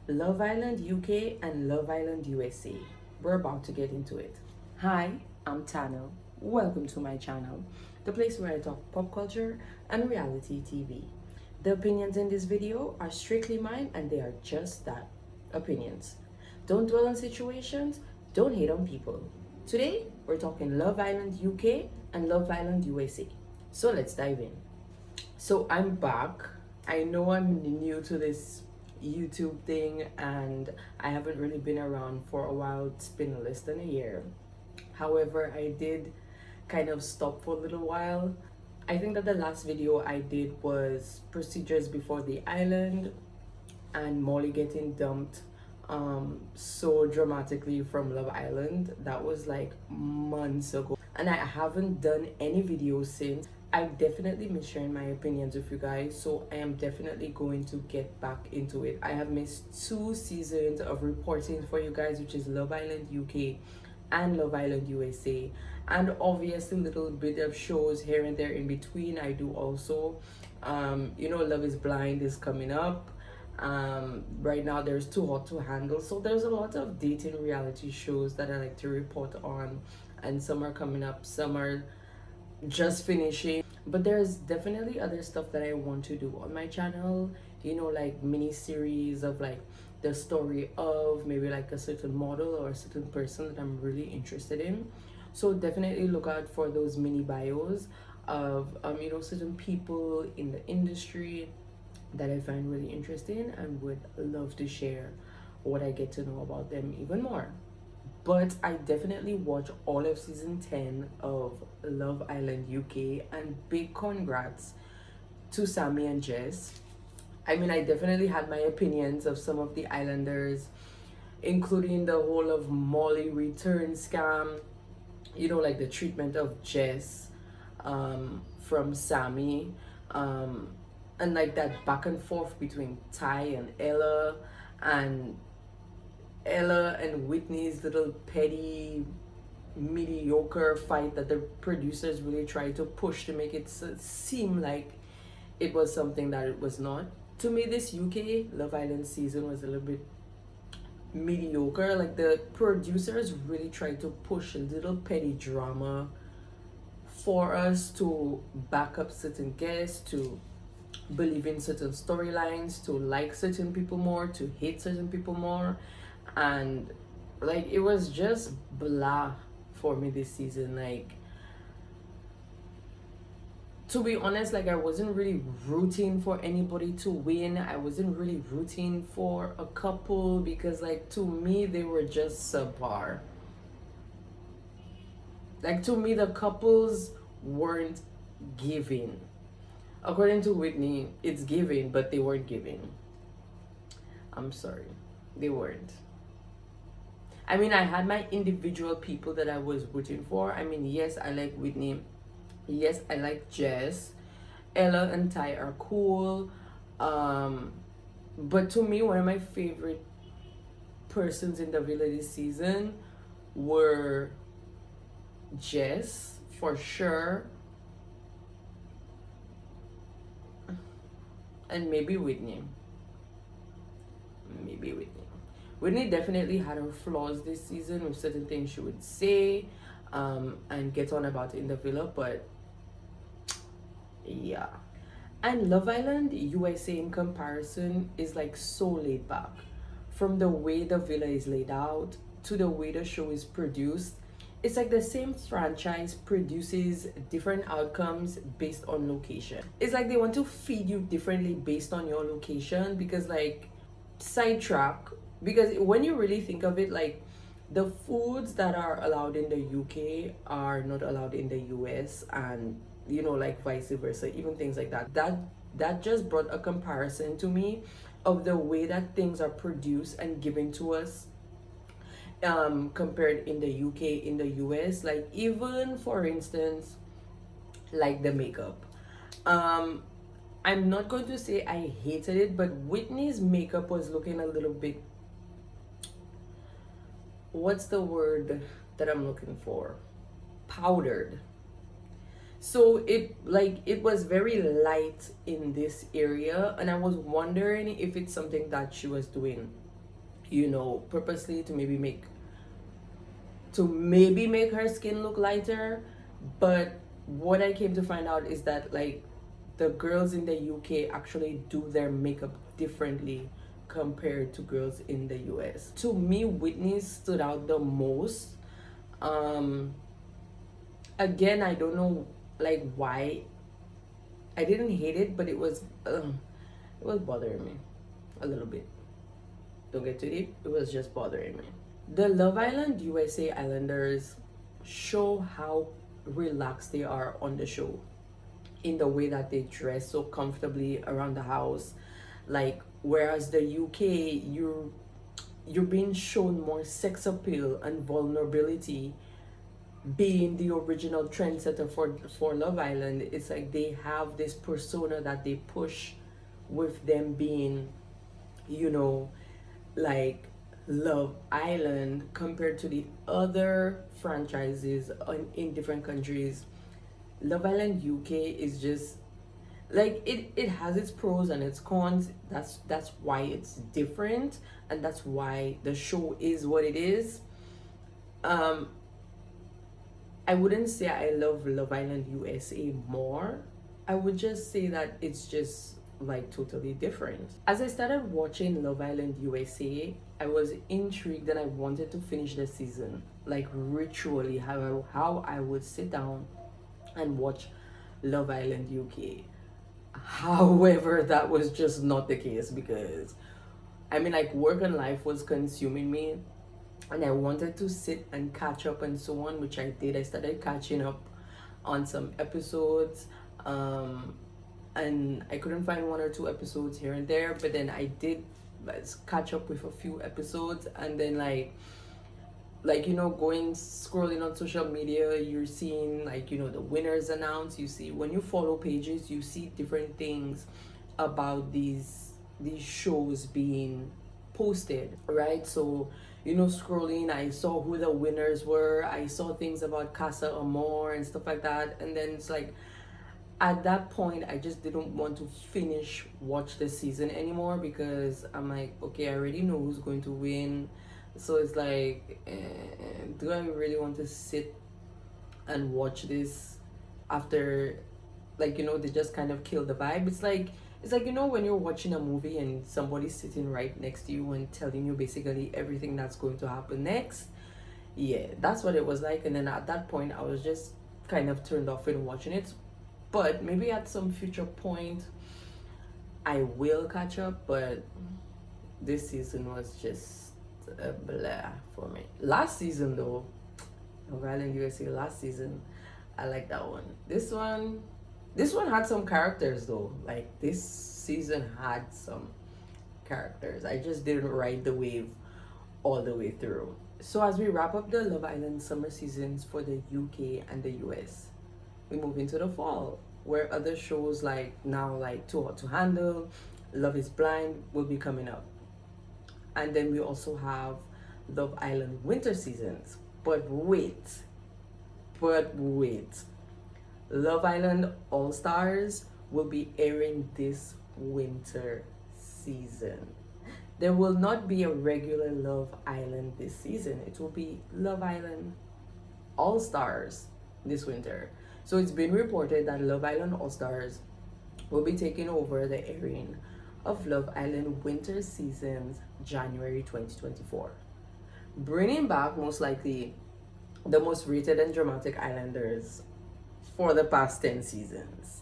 Love Island UK and Love Island USA. We're about to get into it. Hi, I'm Tano. Welcome to my channel, the place where I talk pop culture and reality TV. The opinions in this video are strictly mine and they are just that, opinions. Don't dwell on situations, don't hate on people. Today, we're talking Love Island UK and Love Island USA. So let's dive in. So I'm back. I know I'm new to this YouTube thing and I haven't really been around for a while. It's been less than a year. However, I did kind of stop for a little while. I think that the last video I did was procedures before the island and Molly getting dumped so dramatically from Love Island. That was like months ago and I haven't done any videos since. I definitely miss sharing my opinions with you guys, so I am definitely going to get back into it. I have missed 2 seasons of reporting for you guys, which is Love Island UK and Love Island USA, and obviously little bit of shows here and there in between. I do also Love is Blind is coming up. Right now there's Too Hot to Handle, so there's a lot of dating reality shows that I like to report on, and some are coming up, some are just finishing, but there's definitely other stuff that I want to do on my channel, like mini series of like the story of maybe like a certain model or a certain person that I'm really interested in. So definitely look out for those mini bios of certain people in the industry that I find really interesting and would love to share what I get to know about them even more. But I definitely watch all of season 10 of Love Island UK, and big congrats to Sammy and Jess. I mean, I definitely had my opinions of some of the islanders, including the whole of Molly return scam, like the treatment of Jess from Sammy, and like that back and forth between Ty and Ella and Whitney's little petty mediocre fight that the producers really tried to push to make it seem like it was something that it was not. To me, this UK Love Island season was a little bit mediocre. Like the producers really tried to push a little petty drama for us to back up certain guests, to believe in certain storylines, to like certain people more, to hate certain people more, and like it was just blah for me this season. Like, to be honest, like I wasn't really rooting for anybody to win. I wasn't really rooting for a couple because like to me they were just subpar. Like to me the couples weren't giving. According to Whitney, it's giving, but they weren't giving. I'm sorry, they weren't. I mean, I had my individual people that I was rooting for. I mean, yes, I like Whitney. Yes, I like Jess. Ella and Ty are cool. But to me, one of my favorite persons in the villa this season were Jess, for sure. And maybe Whitney. Maybe Whitney. Whitney definitely had her flaws this season with certain things she would say and get on about in the villa, but yeah. And Love Island USA in comparison is like so laid back. From the way the villa is laid out to the way the show is produced, it's like the same franchise produces different outcomes based on location. It's like they want to feed you differently based on your location, because like, sidetrack, because when you really think of it, like the foods that are allowed in the UK are not allowed in the US, and like vice versa, even things like that just brought a comparison to me of the way that things are produced and given to us compared in the UK, in the US. Like even for instance, like the makeup, I'm not going to say I hated it, but Whitney's makeup was looking a little bit, what's the word that I'm looking for? Powdered. So it was very light in this area, and I was wondering if it's something that she was doing you know, purposely to maybe make her skin look lighter. But what I came to find out is that like the girls in the UK actually do their makeup differently compared to girls in the US. To me, Whitney stood out the most. Um, Again, I don't know like why. I didn't hate it, but it was bothering me a little bit. Don't get too deep. It was just bothering me. The Love Island USA Islanders show how relaxed they are on the show, in the way that they dress so comfortably around the house. Like whereas the UK, you're being shown more sex appeal and vulnerability. Being the original trendsetter for Love Island, it's like they have this persona that they push with them being, you know, like Love Island compared to the other franchises in different countries. Love Island UK is just like it has its pros and its cons. That's why it's different, and that's why the show is what it is. Um I wouldn't say I love Love Island USA more. I would just say that it's just like totally different. As I started watching Love Island USA, I was intrigued and I wanted to finish the season. Like ritually, how I would sit down and watch Love Island UK. However, that was just not the case because I mean, like, work and life was consuming me, and I wanted to sit and catch up and so on, which I did. I started catching up on some episodes, um, and I couldn't find one or two episodes here and there, but then I did catch up with a few episodes, and then like you know, going scrolling on social media, you're seeing like you know the winners announced. You see when you follow pages, you see different things about these shows being posted, right? So you know, scrolling, I saw who the winners were. I saw things about Casa Amor and stuff like that, and then it's like at that point I just didn't want to watch the season anymore because I'm like, okay, I already know who's going to win. So it's like, do I really want to sit and watch this after, like, you know, they just kind of kill the vibe? It's like, you know, when you're watching a movie and somebody's sitting right next to you and telling you basically everything that's going to happen next. Yeah, that's what it was like. And then at that point I was just kind of turned off in watching it. But maybe at some future point I will catch up, but this season was just a blah for me. Last season though, Love Island USA last season, I like that one. This one had some characters though. Like this season had some characters. I just didn't ride the wave all the way through. So as we wrap up the Love Island summer seasons for the UK and the US, we move into the fall, where other shows like now like Too Hot to Handle, Love is Blind will be coming up. And then we also have Love Island winter seasons. But wait, Love Island All Stars will be airing this winter season. There will not be a regular Love Island this season. It will be Love Island All Stars this winter. So it's been reported that Love Island All Stars will be taking over the airing of Love Island winter seasons January 2024, bringing back most likely the most rated and dramatic islanders for the past 10 seasons.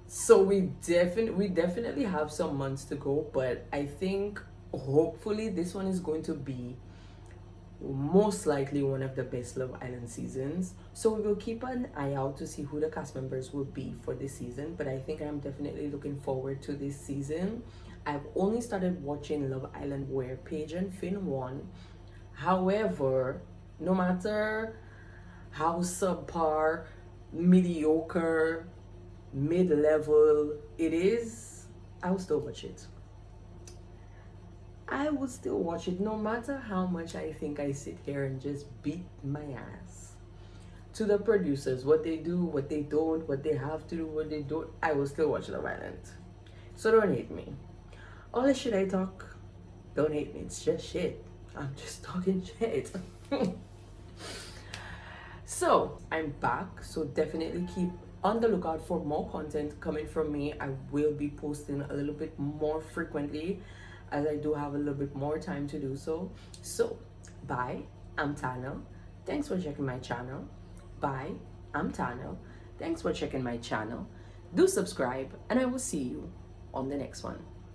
So we definitely have some months to go, but I think hopefully this one is going to be most likely one of the best Love Island seasons. So we will keep an eye out to see who the cast members will be for this season. But I think I'm definitely looking forward to this season. I've only started watching Love Island where Paige and Finn won. However, no matter how subpar, mediocre, mid-level it is, I'll still watch it. I would still watch it no matter how much I think I sit here and just beat my ass to the producers, what they do, what they don't, what they have to do, what they don't. I will still watch Love Island. So don't hate me. All this shit I talk, Don't hate me, it's just shit. I'm just talking shit. So I'm back, so definitely keep on the lookout for more content coming from me. I will be posting a little bit more frequently as I do have a little bit more time to do so. So bye, I'm Tana. Thanks for checking my channel. Bye, I'm Tana. Thanks for checking my channel. Do subscribe, and I will see you on the next one.